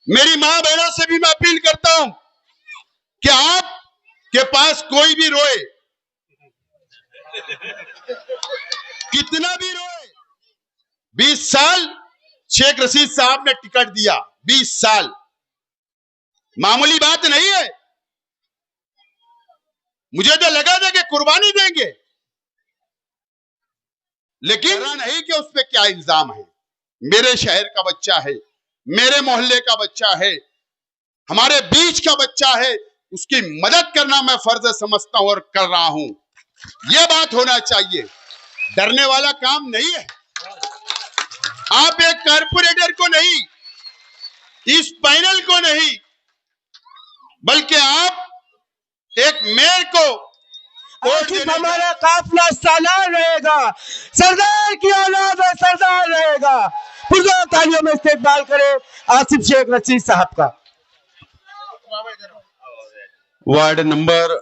मेरी मां बहनों से भी मैं अपील करता हूं कि आप के पास कोई भी रोए, कितना भी रोए, 20 साल शेख रशीद साहब ने टिकट दिया, 20 साल मामूली बात नहीं है। मुझे तो लगा था कि कुर्बानी देंगे, लेकिन नहीं कि उस पे क्या इल्जाम है। मेरे शहर का बच्चा है, मेरे मोहल्ले का बच्चा है, हमारे बीच का बच्चा है, उसकी मदद करना मैं फर्ज समझता हूं और कर रहा हूं। यह बात होना चाहिए, डरने वाला काम नहीं है। आप एक कारपोरेटर को नहीं, इस पैनल को नहीं, बल्कि आप एक मेयर को आखिर हमारा काफिला सालार रहेगा, सरदार की औलाद है, सरदार रहेगा। पुरजोर तालियों में इस्तेकबाल करें आसिफ शेख रशीद साहब का। वार्ड नंबर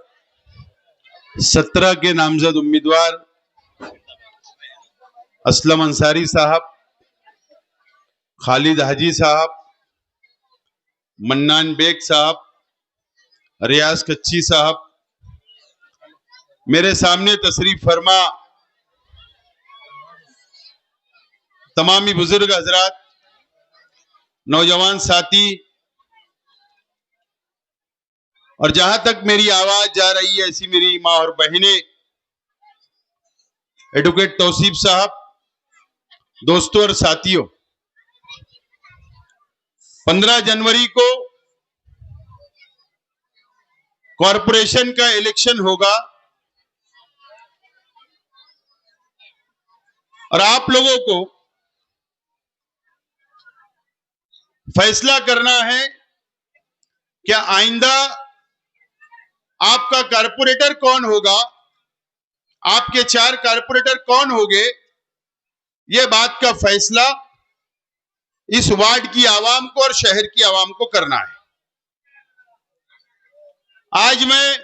17 के नामजद उम्मीदवार असलम अंसारी साहब, खालिद हाजी साहब, मन्नान बेग साहब, रियाज कच्ची साहब, मेरे सामने तशरीफ फरमा तमामी बुजुर्ग हजरात, नौजवान साथी, और जहां तक मेरी आवाज जा रही है ऐसी मेरी माँ और बहनें, एडवोकेट तौसीफ साहब, दोस्तों और साथियों, 15 जनवरी को कॉरपोरेशन का इलेक्शन होगा और आप लोगों को फैसला करना है कि आइंदा आपका कारपोरेटर कौन होगा, आपके 4 कारपोरेटर कौन होंगे। यह बात का फैसला इस वार्ड की आवाम को और शहर की आवाम को करना है। आज मैं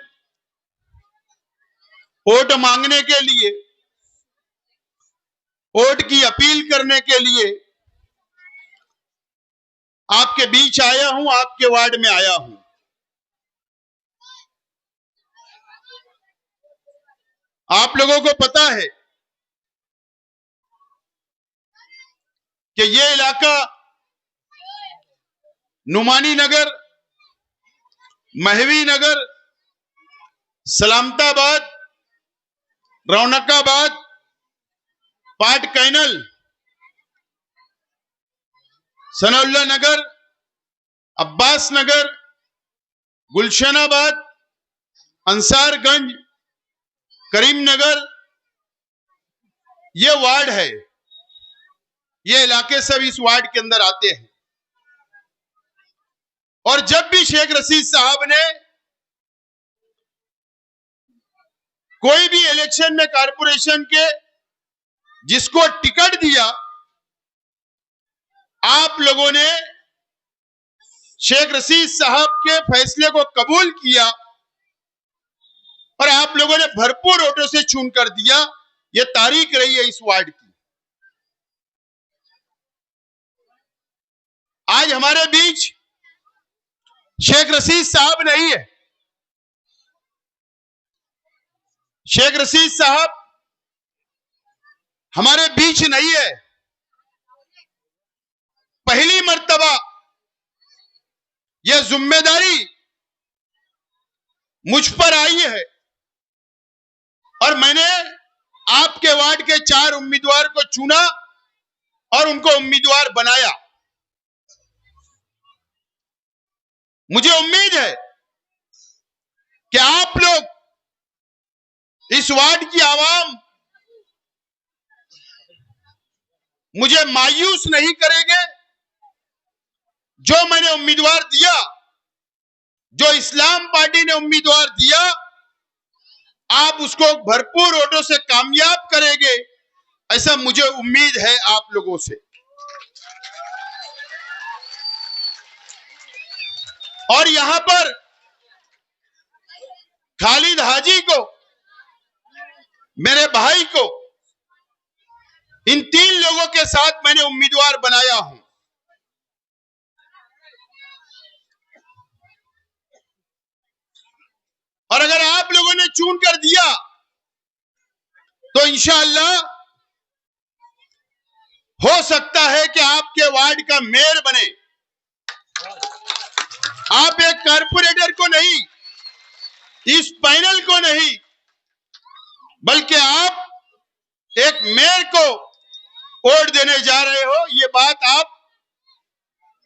वोट मांगने के लिए, वोट की अपील करने के लिए आपके बीच आया हूं, आपके वार्ड में आया हूं। आप लोगों को पता है कि यह इलाका नुमानी नगर, महवी नगर, सलामताबाद, रौनकाबाद, पाट कैनल, सनौल्ला नगर, अब्बास नगर, गुलशनाबाद, अंसारगंज, करीमनगर, ये वार्ड है। ये इलाके सब इस वार्ड के अंदर आते हैं। और जब भी शेख रशीद साहब ने कोई भी इलेक्शन में कारपोरेशन के जिसको टिकट दिया, आप लोगों ने शेख रशीद साहब के फैसले को कबूल किया और आप लोगों ने भरपूर वोटों से चुनकर दिया। यह तारीख रही है इस वार्ड की। आज हमारे बीच शेख रशीद साहब नहीं है। शेख रशीद साहब हमारे बीच नहीं है। पहली मर्तबा यह जिम्मेदारी मुझ पर आई है और मैंने आपके वार्ड के 4 उम्मीदवार को चुना और उनको उम्मीदवार बनाया। मुझे उम्मीद है कि आप लोग इस वार्ड की आवाम मुझे मायूस नहीं करेंगे। जो मैंने उम्मीदवार दिया, जो इस्लाम पार्टी ने उम्मीदवार दिया, आप उसको भरपूर वोटों से कामयाब करेंगे, ऐसा मुझे उम्मीद है आप लोगों से। और यहां पर खालिद हाजी को, मेरे भाई को, इन 3 लोगों के साथ मैंने उम्मीदवार बनाया हूं। चुन कर दिया तो इंशाअल्लाह हो सकता है कि आपके वार्ड का मेयर बने। आप एक कारपोरेटर को नहीं, इस पैनल को नहीं, बल्कि आप एक मेयर को वोट देने जा रहे हो, ये बात आप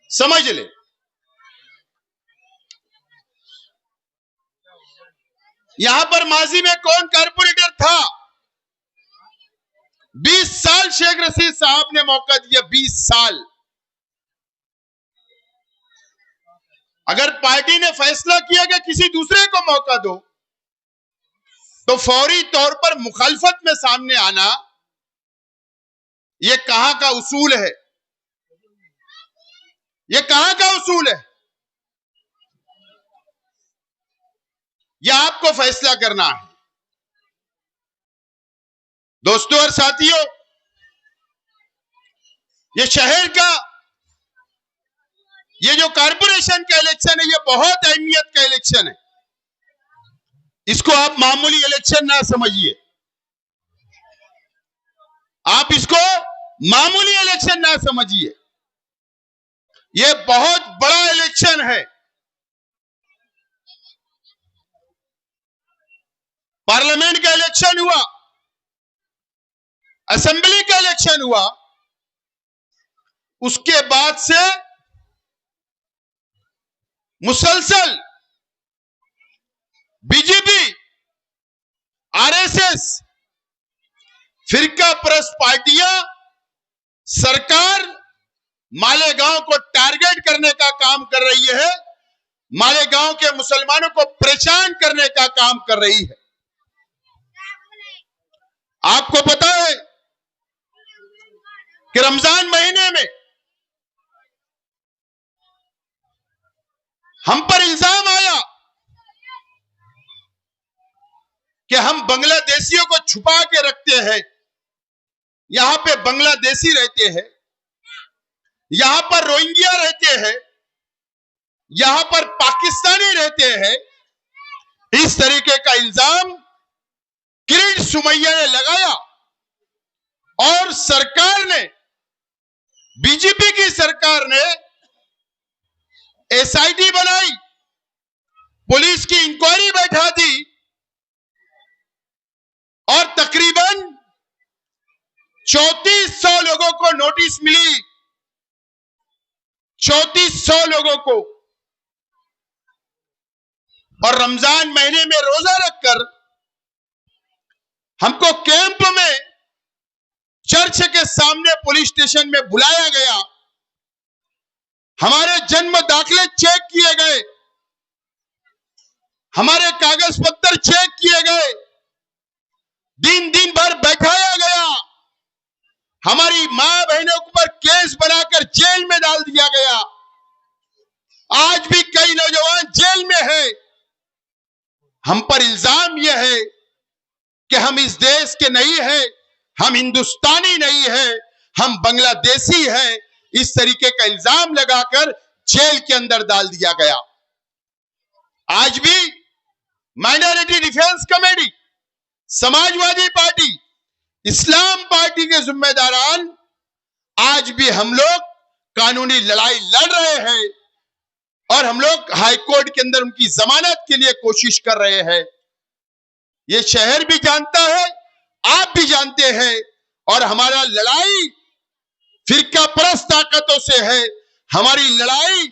समझ ले। यहां पर माजी में कौन कारपोरेटर था? 20 साल शेख रशीद साहब ने मौका दिया, 20 साल। अगर पार्टी ने फैसला किया कि किसी दूसरे को मौका दो, तो फौरी तौर पर मुखालफत में सामने आना, यह कहां का उसूल है? यह कहां का उसूल है? यह आपको फैसला करना है। दोस्तों और साथियों, ये शहर का ये जो कारपोरेशन का इलेक्शन है, ये बहुत अहमियत का इलेक्शन है। इसको आप मामूली इलेक्शन ना समझिए, आप इसको मामूली इलेक्शन ना समझिए। ये बहुत बड़ा इलेक्शन है। पार्लियामेंट का इलेक्शन हुआ, असेंबली का इलेक्शन हुआ, उसके बाद से मुसलसल बीजेपी, आरएसएस, फिरका परस्त पार्टियां सरकार मालेगांव को टारगेट करने का काम कर रही है, मालेगांव के मुसलमानों को परेशान करने का काम कर रही है। आपको पता है कि रमजान महीने में हम पर इल्जाम आया कि हम बांग्लादेशियों को छुपा के रखते हैं। यहां पे बांग्लादेशी रहते हैं, यहां पर रोहिंग्या रहते हैं, यहां पर पाकिस्तानी रहते हैं। इस तरीके का इल्जाम किरीट सुमैया ने लगाया और सरकार ने, बीजेपी की सरकार ने एसआईटी बनाई, पुलिस की इंक्वायरी बैठा दी और तकरीबन 3400 लोगों को नोटिस मिली, 3400 लोगों को। और रमजान महीने में रोजा रखकर हमको कैंप में चर्च के सामने पुलिस स्टेशन में बुलाया गया, हमारे जन्म दाखिले चेक किए गए, हमारे कागज पत्र चेक किए गए, दिन भर बैठाया गया, हमारी मां बहनों पर केस बनाकर जेल में डाल दिया गया। आज भी कई नौजवान जेल में हैं। हम पर इल्जाम यह है कि हम इस देश के नहीं है, हम हिंदुस्तानी नहीं है, हम बांग्लादेशी है। इस तरीके का इल्जाम लगाकर जेल के अंदर डाल दिया गया। आज भी minority defence committee, Samajwadi Party, Islam party के जिम्मेदारान आज भी हम लोग कानूनी लड़ाई लड़ रहे हैं और हम लोग हाई कोर्ट के अंदर उनकी जमानत के लिए कोशिश कर रहे हैं। ये शहर भी जानता है, आप भी जानते हैं। और हमारा लड़ाई फिरका परस्त ताकतों से है, हमारी लड़ाई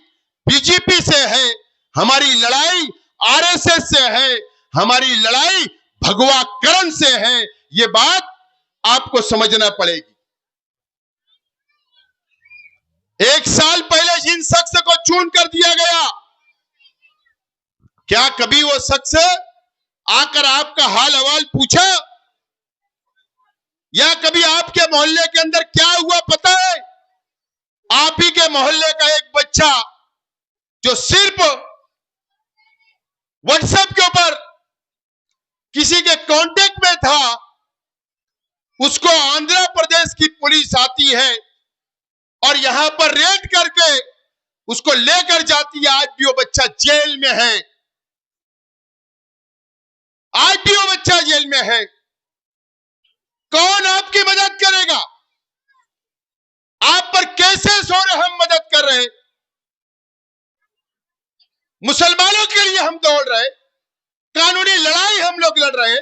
बीजेपी से है, हमारी लड़ाई आरएसएस से है, हमारी लड़ाई भगवाकरण से है। ये बात आपको समझना पड़ेगी। 1 साल पहले जिन शख्स को चुन कर दिया गया, क्या कभी वो शख्स आकर आपका हाल अहवाल पूछा? या कभी आपके मोहल्ले के अंदर क्या हुआ पता है? आप ही के मोहल्ले का एक बच्चा जो सिर्फ व्हाट्सएप के ऊपर किसी के कांटेक्ट में था, उसको आंध्र प्रदेश की पुलिस आती है और यहां पर रेड करके उसको लेकर जाती है। आज भी वो बच्चा जेल में है। आरटीओ बच्चा जेल में है, कौन आपकी मदद करेगा? आप पर केसेस हो रहे, हम मदद कर रहे, मुसलमानों के लिए हम दौड़ रहे, कानूनी लड़ाई हम लोग लड़ रहे।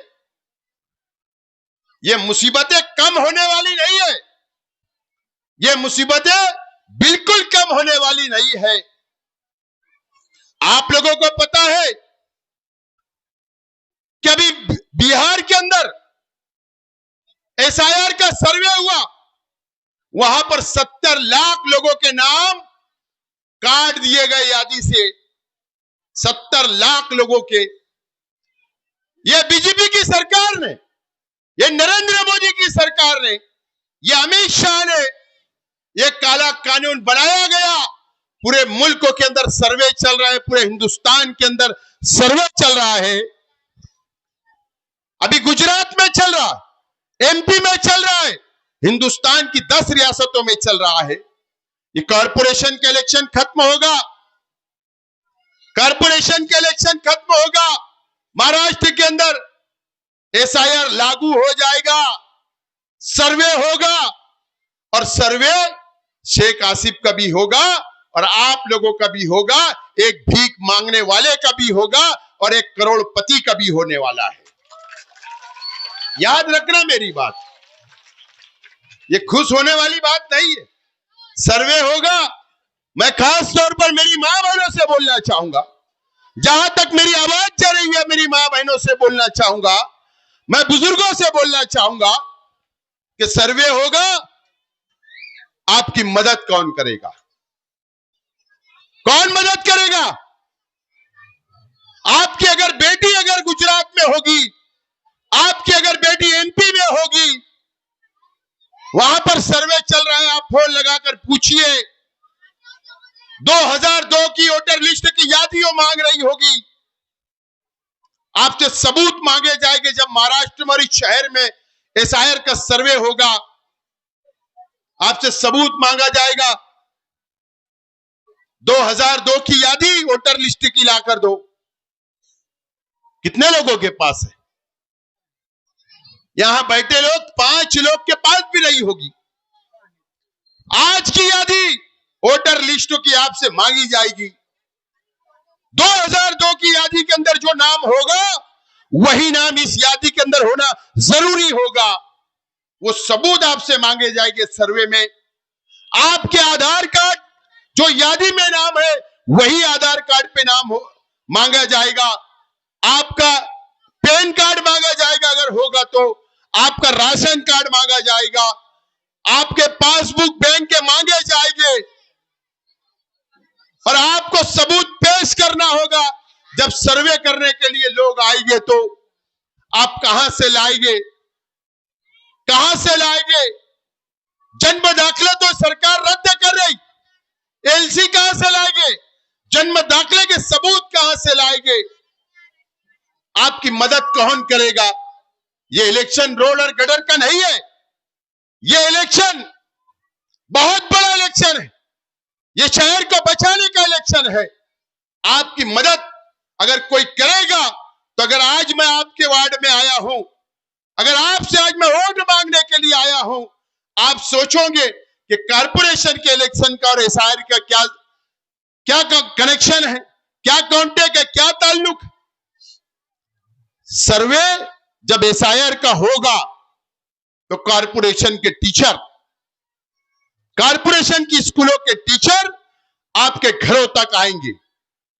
ये मुसीबतें कम होने वाली नहीं है, ये मुसीबतें बिल्कुल कम होने वाली नहीं है। आप लोगों को पता है कि अभी बिहार के अंदर एसआईआर का सर्वे हुआ, वहां पर 70 लाख लोगों के नाम काट दिए गए यादी से, 70 लाख लोगों के। यह बीजेपी की सरकार ने, यह नरेंद्र मोदी की सरकार ने, यह अमित शाह ने यह काला कानून बनाया गया। पूरे मुल्क के अंदर सर्वे चल रहा है, पूरे हिंदुस्तान के अंदर सर्वे चल रहा है। अभी गुजरात में चल रहा, एमपी में चल रहा है, हिंदुस्तान की 10 रियासतों में चल रहा है। ये कॉरपोरेशन के इलेक्शन खत्म होगा, कॉरपोरेशन के इलेक्शन खत्म होगा, महाराष्ट्र के अंदर एसआईआर लागू हो जाएगा, सर्वे होगा, और सर्वे शेख आसिफ का भी होगा और आप लोगों का भी होगा, एक भीख मांगने वाले का भी होगा और एक करोड़पति का भी होने वाला है। याद रखना मेरी बात, ये खुश होने वाली बात नहीं है। सर्वे होगा। मैं खास तौर पर मेरी मां बहनों से बोलना चाहूंगा, जहां तक मेरी आवाज जा रही है, मेरी मां बहनों से बोलना चाहूंगा, मैं बुजुर्गों से बोलना चाहूंगा कि सर्वे होगा, आपकी मदद कौन करेगा? कौन मदद करेगा? आपकी अगर बेटी अगर गुजरात में होगी, आपकी अगर बेटी एमपी में होगी, वहां पर सर्वे चल रहा है, आप फोन लगाकर पूछिए, 2002 की वोटर लिस्ट की यादियों मांग रही होगी, आपसे सबूत मांगे जाएंगे। जब महाराष्ट्र में शहर में एसआईआर का सर्वे होगा, आपसे सबूत मांगा जाएगा, 2002 की यादी वोटर लिस्ट की लाकर दो। कितने लोगों के पास है? यहां बैठे लोग 5 लोग के पास भी नहीं होगी। आज की यादी वोटर लिस्ट की आपसे मांगी जाएगी। 2002 की यादी के अंदर जो नाम होगा, वही नाम इस यादी के अंदर होना जरूरी होगा। वो सबूत आपसे मांगे जाएंगे सर्वे में। आपके आधार कार्ड जो यादी में नाम है, वही आधार कार्ड पे नाम मांगा जाएगा। आपका पैन कार्ड मांगा जाएगा, अगर होगा तो आपका राशन कार्ड मांगा जाएगा, आपके पासबुक बैंक के मांगे जाएंगे, और आपको सबूत पेश करना होगा। जब सर्वे करने के लिए लोग आएंगे तो आप कहां से लाएंगे? कहां से लाएंगे? जन्म दाखला तो सरकार रद्द कर रही, एलसी कहां से लाएंगे? जन्म दाखले के सबूत कहां से लाएंगे? आपकी मदद कौन करेगा? ये इलेक्शन रोल और गडर का नहीं है, ये इलेक्शन बहुत बड़ा इलेक्शन है, ये शहर को बचाने का इलेक्शन है। आपकी मदद अगर कोई करेगा तो, अगर आज मैं आपके वार्ड में आया हूं, अगर आपसे आज मैं वोट मांगने के लिए आया हूं, आप सोचोगे कि कारपोरेशन के इलेक्शन का और एसआईआर का क्या कनेक्शन है, क्या कॉन्टेक्ट है, क्या ताल्लुक? सर्वे जब एसआईआर का होगा तो कारपोरेशन के टीचर, कारपोरेशन की स्कूलों के टीचर आपके घरों तक आएंगे,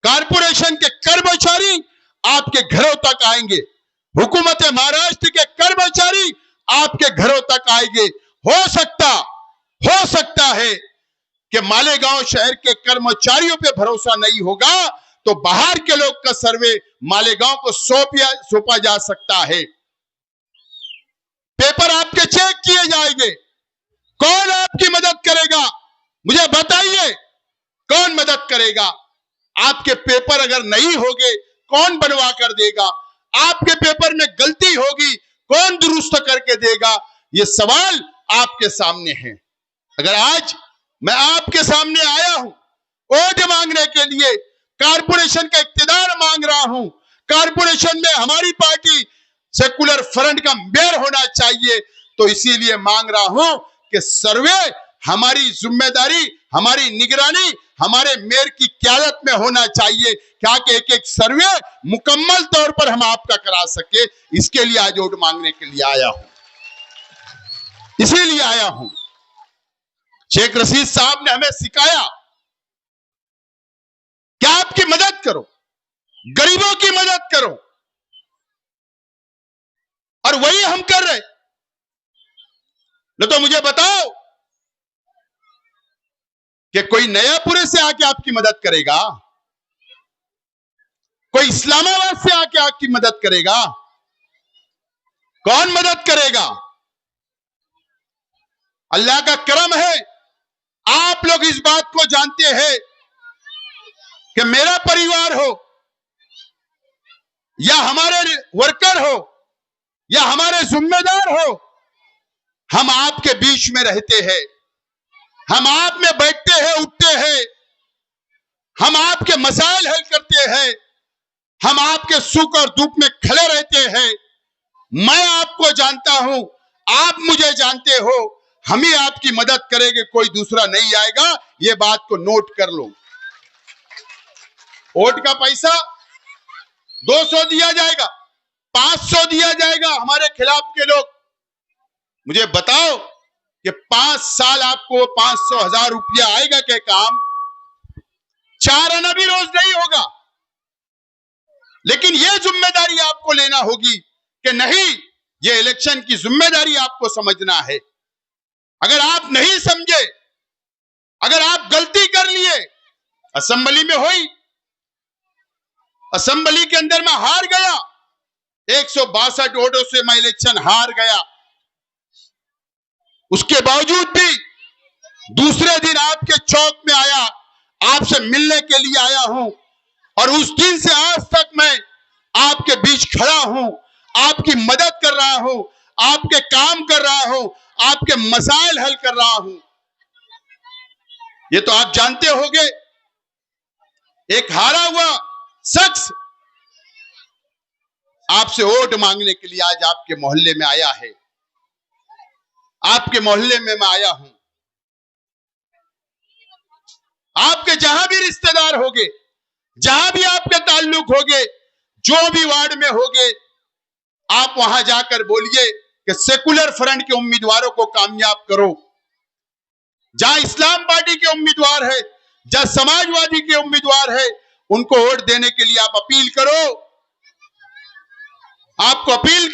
कारपोरेशन के कर्मचारी आपके घरों तक आएंगे, हुकूमत महाराष्ट्र के कर्मचारी आपके घरों तक आएंगे। हो सकता है कि मालेगांव शहर के कर्मचारियों पे भरोसा नहीं होगा तो बाहर के लोग का सर्वे मालेगांव को सौंपा जा सकता है। पेपर आपके चेक किए जाएंगे। कौन आपकी मदद करेगा? मुझे बताइए, कौन मदद करेगा? आपके पेपर अगर नहीं होंगे, कौन बनवा कर देगा? आपके पेपर में गलती होगी, कौन दुरुस्त करके देगा? ये सवाल आपके सामने है। अगर आज मैं आपके सामने आया हूं वोट मांगने के लिए, कारपोरेशन का इख्तियार मांग रहा हूं, कारपोरेशन में हमारी पार्टी सेकुलर फ्रंट का मेयर होना चाहिए। तो इसीलिए मांग रहा हूं कि सर्वे हमारी जिम्मेदारी, हमारी निगरानी हमारे मेयर की क़यादत में होना चाहिए, क्या कि एक एक सर्वे मुकम्मल तौर पर हम आपका करा सके। इसके लिए आज वोट मांगने के लिए आया हूं, इसीलिए आया हूं। शेख रशीद साहब ने हमें सिखाया कि आपकी मदद करो, गरीबों की मदद करो, और वही हम कर रहे। न तो मुझे बताओ कि कोई नयापुरे से आके आपकी मदद करेगा, कोई इस्लामाबाद से आके आपकी मदद करेगा? कौन मदद करेगा? अल्लाह का करम है, आप लोग इस बात को जानते हैं कि मेरा परिवार हो या हमारे वर्कर हो या हमारे जिम्मेदार हो, हम आपके बीच में रहते हैं, हम आप में बैठते हैं, उठते हैं, हम आपके मसाइल हल करते हैं, हम आपके सुख और दुख में खड़े रहते हैं। मैं आपको जानता हूं, आप मुझे जानते हो, हम ही आपकी मदद करेंगे, कोई दूसरा नहीं आएगा। ये बात को नोट कर लो। वोट का पैसा 200 दिया जाएगा, 500 दिया जाएगा। हमारे खिलाफ के लोग मुझे बताओ कि 5 साल आपको 500 1000 रुपया आएगा क्या काम? 4 आना भी रोज नहीं होगा। लेकिन यह जिम्मेदारी आपको लेना होगी कि नहीं, यह इलेक्शन की जिम्मेदारी आपको समझना है। अगर आप नहीं समझे, अगर आप गलती कर लिए, असेंबली में हुई, असेंबली के अंदर मैं हार गया, 162 वोटों से मैं इलेक्शन हार गया, उसके बावजूद भी दूसरे दिन आपके चौक में आया, आपसे मिलने के लिए आया हूं, और उस दिन से आज तक मैं आपके बीच खड़ा हूं, आपकी मदद कर रहा हूं, आपके काम कर रहा हूं, आपके मसाइल हल कर रहा हूं। ये तो आप जानते होंगे। एक हारा हुआ शख्स आपसे वोट मांगने के लिए आज आपके मोहल्ले में आया है, आपके मोहल्ले में मैं आया हूं। आपके जहां भी रिश्तेदार होंगे, जहां भी आपके ताल्लुक होंगे, जो भी वार्ड में होंगे, आप वहां जाकर बोलिए कि सेकुलर फ्रंट के उम्मीदवारों को कामयाब करो। जहां इस्लाम पार्टी के उम्मीदवार है, जहां समाजवादी के उम्मीदवार है, उनको वोट देने के लिए आप अपील करो। आपको अपील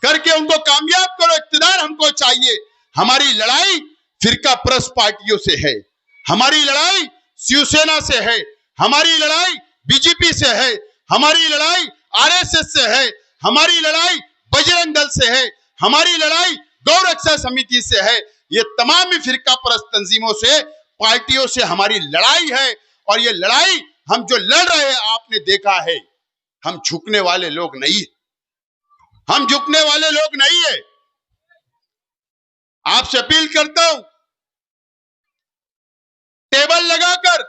करके उनको कामयाब करो। इख्तियार हमको चाहिए। हमारी लड़ाई फिरका परस्त पार्टियों से है, हमारी लड़ाई शिवसेना से है, हमारी लड़ाई बीजेपी से है, हमारी लड़ाई आरएसएस से है, हमारी लड़ाई बजरंग दल से है, हमारी लड़ाई गौ रक्षा समिति से है। ये तमाम फिरका परस्त तंजीमों से, पार्टियों से हमारी लड़ाई है। और ये लड़ाई हम जो लड़ रहे हैं, आपने देखा है, हम झुकने वाले लोग नहीं है, हम झुकने वाले लोग नहीं है। आपसे अपील करता हूं, टेबल लगाकर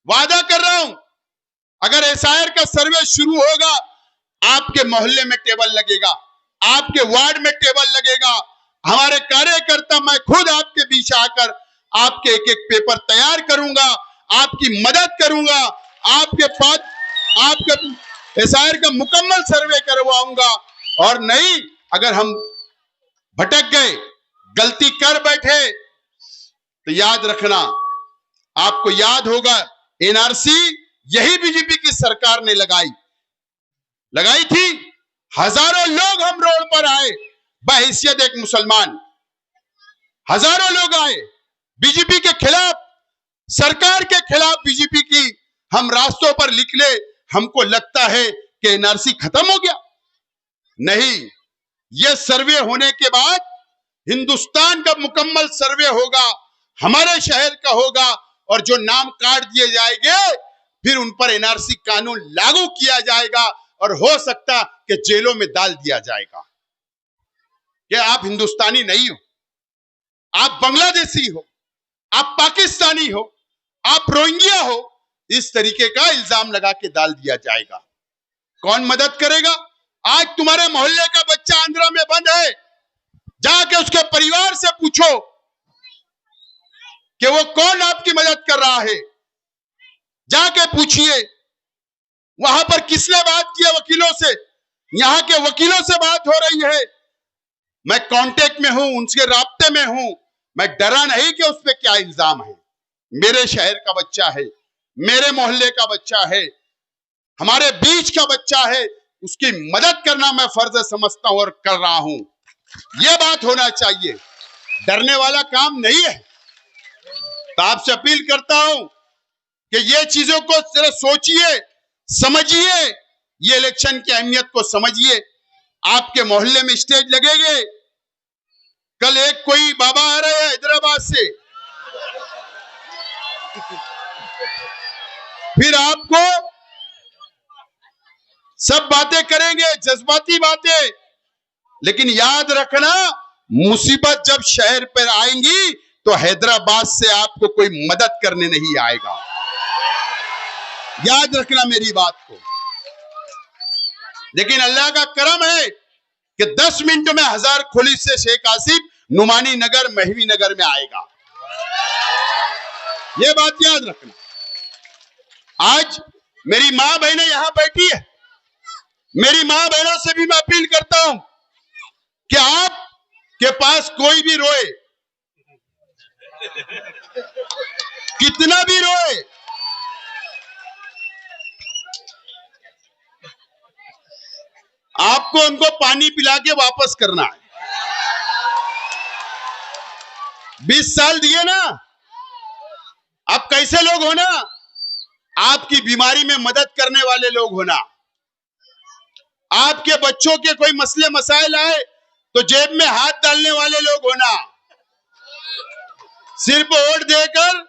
वादा कर रहा हूं, अगर एसआईआर का सर्वे शुरू होगा, आपके मोहल्ले में टेबल लगेगा, आपके वार्ड में टेबल लगेगा। हमारे कार्यकर्ता, मैं खुद आपके बीच आकर आपके एक एक पेपर तैयार करूंगा, आपकी मदद करूंगा, आपके पास आपके एसआईआर का मुकम्मल सर्वे करवाऊंगा। और नहीं, अगर हम भटक गए, गलती कर बैठे, तो याद रखना, आपको याद होगा एनआरसी यही बीजेपी की सरकार ने लगाई थी। हजारों लोग हम रोड पर आए, बहैसियत एक मुसलमान, हजारों लोग आए बीजेपी के खिलाफ, सरकार के खिलाफ बीजेपी की हम रास्तों पर निकले। हमको लगता है कि एनआरसी खत्म हो गया। नहीं, यह सर्वे होने के बाद हिंदुस्तान का मुकम्मल सर्वे होगा, हमारे शहर का होगा, और जो नाम काट दिए जाएंगे, फिर उन पर एनआरसी कानून लागू किया जाएगा, और हो सकता कि जेलों में डाल दिया जाएगा। कि आप हिंदुस्तानी नहीं हो, आप बांग्लादेशी हो, आप पाकिस्तानी हो, आप रोहिंग्या हो, इस तरीके का इल्जाम लगा के डाल दिया जाएगा। कौन मदद करेगा? आज तुम्हारे मोहल्ले का बच्चा आंध्रा में बंद है, जाके उसके परिवार से पूछो कि वो कौन आपकी मदद कर रहा है। जाके पूछिए वहां पर किसने बात किया वकीलों से। यहां के वकीलों से बात हो रही है, मैं कांटेक्ट में हूं, उनसे राब्ते में हूं। मैं डरा नहीं कि उस पर क्या इल्जाम है। मेरे शहर का बच्चा है, मेरे मोहल्ले का बच्चा है, हमारे बीच का बच्चा है, उसकी मदद करना मैं फर्ज समझता हूं और कर रहा हूं। यह बात होना चाहिए, डरने वाला काम नहीं है। तो आपसे अपील करता हूं कि ये चीजों को जरा सोचिए, समझिए, ये इलेक्शन की अहमियत को समझिए। आपके मोहल्ले में स्टेज लगेंगे। कल एक कोई बाबा आ रहे हैं हैदराबाद से, फिर आपको सब बातें करेंगे, जज्बाती बातें, लेकिन याद रखना मुसीबत जब शहर पर आएंगी तो हैदराबाद से आपको कोई मदद करने नहीं आएगा। याद रखना मेरी बात को। लेकिन अल्लाह का करम है कि 10 मिनट में 1000 खुली से शेख आसिफ नुमानी नगर, महवी नगर में आएगा। यह बात याद रखना। आज मेरी मां बहनें यहां बैठी है, मेरी मां बहनों से भी मैं अपील करता हूं कि आप के पास कोई भी रोए, कितना भी रोए, आपको उनको पानी पिला के वापस करना है। 20 साल दिए ना, अब कैसे लोग होना? आपकी बीमारी में मदद करने वाले लोग होना। आपके बच्चों के कोई मसले मसाइल आए तो जेब में हाथ डालने वाले लोग होना। सिर्फ वोट देकर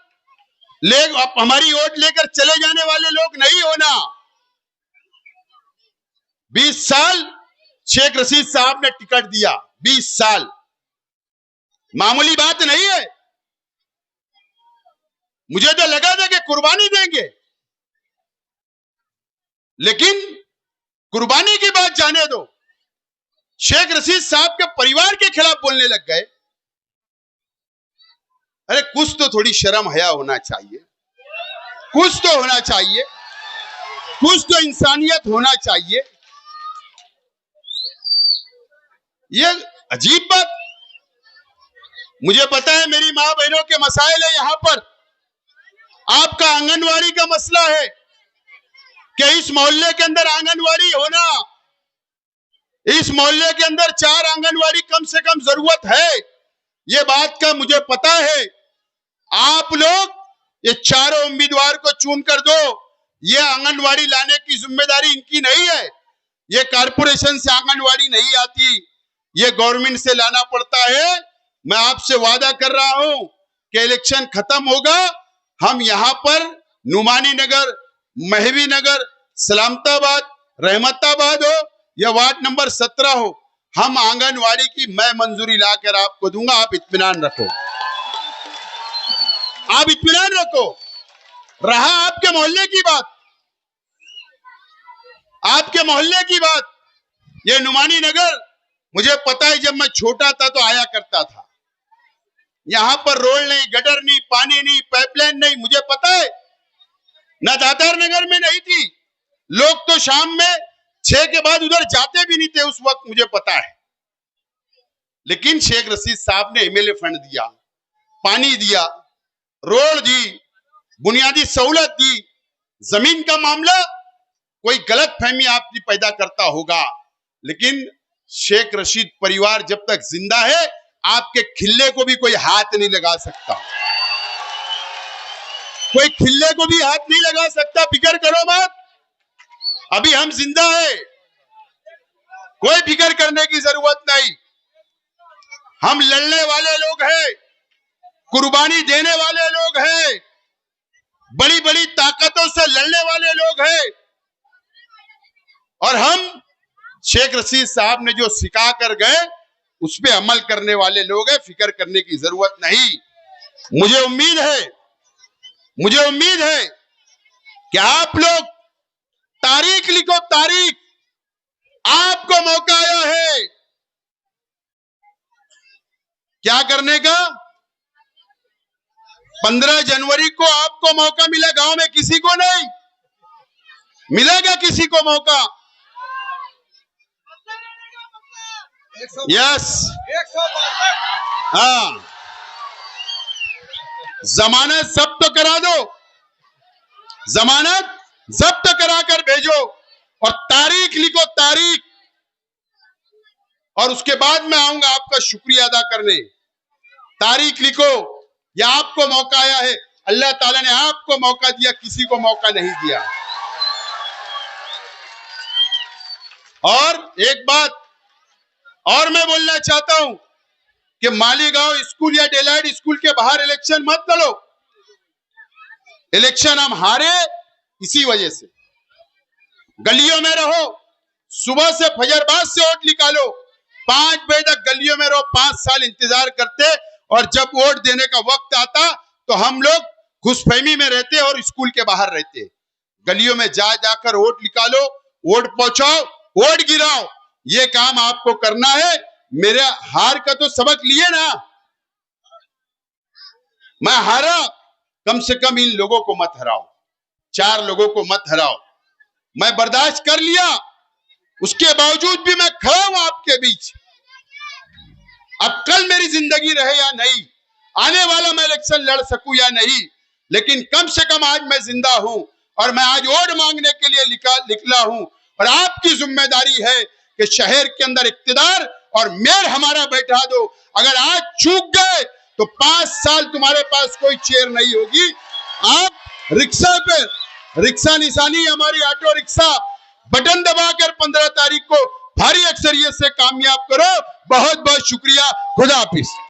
हमारी वोट लेकर चले जाने वाले लोग नहीं होना। 20 साल शेख रशीद साहब ने टिकट दिया, 20 साल मामूली बात नहीं है। मुझे तो लगा था कि कुर्बानी देंगे, लेकिन कुर्बानी की बात जाने दो, शेख रशीद साहब के परिवार के खिलाफ बोलने लग गए। अरे कुछ तो थोड़ी शर्म हया होना चाहिए, कुछ तो होना चाहिए, कुछ तो इंसानियत होना चाहिए। ये अजीब बात। मुझे पता है मेरी मां बहनों के मसाइल है यहां पर। आपका आंगनवाड़ी का मसला है कि इस मोहल्ले के अंदर आंगनवाड़ी होना, इस मोहल्ले के अंदर 4 आंगनवाड़ी कम से कम जरूरत है। ये बात का मुझे पता है। आप लोग ये चारों उम्मीदवार को चुन कर दो। ये आंगनवाड़ी लाने की जिम्मेदारी इनकी नहीं है। ये कारपोरेशन से आंगनवाड़ी नहीं आती, ये गवर्नमेंट से लाना पड़ता है। मैं आपसे वादा कर रहा हूं कि इलेक्शन खत्म होगा, हम यहां पर नुमानी नगर, महवी नगर, सलामताबाद, रहमताबाद हो या वार्ड नंबर 17 हो, हम आंगनवाड़ी की मैं मंजूरी लाकर आपको दूंगा। आप इत्मीनान रखो, आप इत्मीनान रखो। रहा आपके मोहल्ले की बात, आपके मोहल्ले की बात, ये नुमानी नगर, मुझे पता है जब मैं छोटा था तो आया करता था। यहां पर रोड नहीं, गटर नहीं, पानी नहीं, पाइपलाइन नहीं, मुझे पता है। ना दातार नगर में नहीं थी, लोग तो शाम में 6 के बाद उधर जाते भी नहीं थे उस वक्त, मुझे पता है। लेकिन शेख रशीद साहब ने एमएलए फंड दिया, पानी दिया, रोड दी, बुनियादी सहूलत दी। जमीन का मामला कोई गलत फहमी आपकी पैदा करता होगा, लेकिन शेख रशीद परिवार जब तक जिंदा है, आपके खिल्ले को भी कोई हाथ नहीं लगा सकता, कोई खिल्ले को भी हाथ नहीं लगा सकता। फिक्र करो मत, अभी हम जिंदा है, कोई फिक्र करने की जरूरत नहीं। हम लड़ने वाले लोग हैं, कुर्बानी देने वाले लोग हैं, बड़ी बड़ी ताकतों से लड़ने वाले लोग हैं। और हम शेख रशीद साहब ने जो सिखा कर गए उस पे अमल करने वाले लोग हैं, फिक्र करने की जरूरत नहीं। मुझे उम्मीद है कि आप लोग तारीख लिखो, तारीख आपको मौका आया है क्या करने का? 15 जनवरी को आपको मौका मिला, गांव में किसी को नहीं मिलेगा, किसी को मौका। यस, हाँ, जमानत जब्त करा दो, जमानत जब्त कराकर भेजो और तारीख लिखो, तारीख, और उसके बाद मैं आऊंगा आपका शुक्रिया अदा करने। तारीख लिखो, यह आपको मौका आया है, अल्लाह ताला ने आपको मौका दिया, किसी को मौका नहीं दिया। और एक बात और मैं बोलना चाहता हूं कि मालीगांव स्कूल या डेलाइट स्कूल के बाहर इलेक्शन मत लड़ो। इलेक्शन हम हारे इसी वजह से। गलियों में रहो, सुबह से फजरबाज से वोट निकालो, 5 बजे तक गलियों में रहो, 5 साल इंतजार करते, और जब वोट देने का वक्त आता तो हम लोग खुशफहमी में रहते और स्कूल के बाहर रहते। गलियों में जाकर वोट निकालो, वोट पहुंचाओ, वोट गिराओ, ये काम आपको करना है। मेरे हार का तो सबक लिए ना, मैं हारा, कम से कम इन लोगों को मत हराओ, 4 लोगों को मत हराओ। मैं बर्दाश्त कर लिया, उसके बावजूद भी मैं खड़ा हूं आपके बीच। अब कल मेरी जिंदगी रहे या नहीं, आने वाला मैं इलेक्शन लड़ सकूं या नहीं, लेकिन कम से कम आज मैं जिंदा हूं और मैं आज वोट मांगने के लिए निकला हूं। और आपकी जिम्मेदारी है कि शहर के अंदर इक्तिदार और मेयर हमारा बैठा दो। अगर आज चूक गए तो 5 साल तुम्हारे पास कोई चेयर नहीं होगी। आप रिक्शा पे, रिक्शा निशानी हमारी ऑटो रिक्शा, बटन दबाकर 15 तारीख को भारी अक्सरियत से कामयाब करो। बहुत बहुत शुक्रिया, खुदा हाफिज।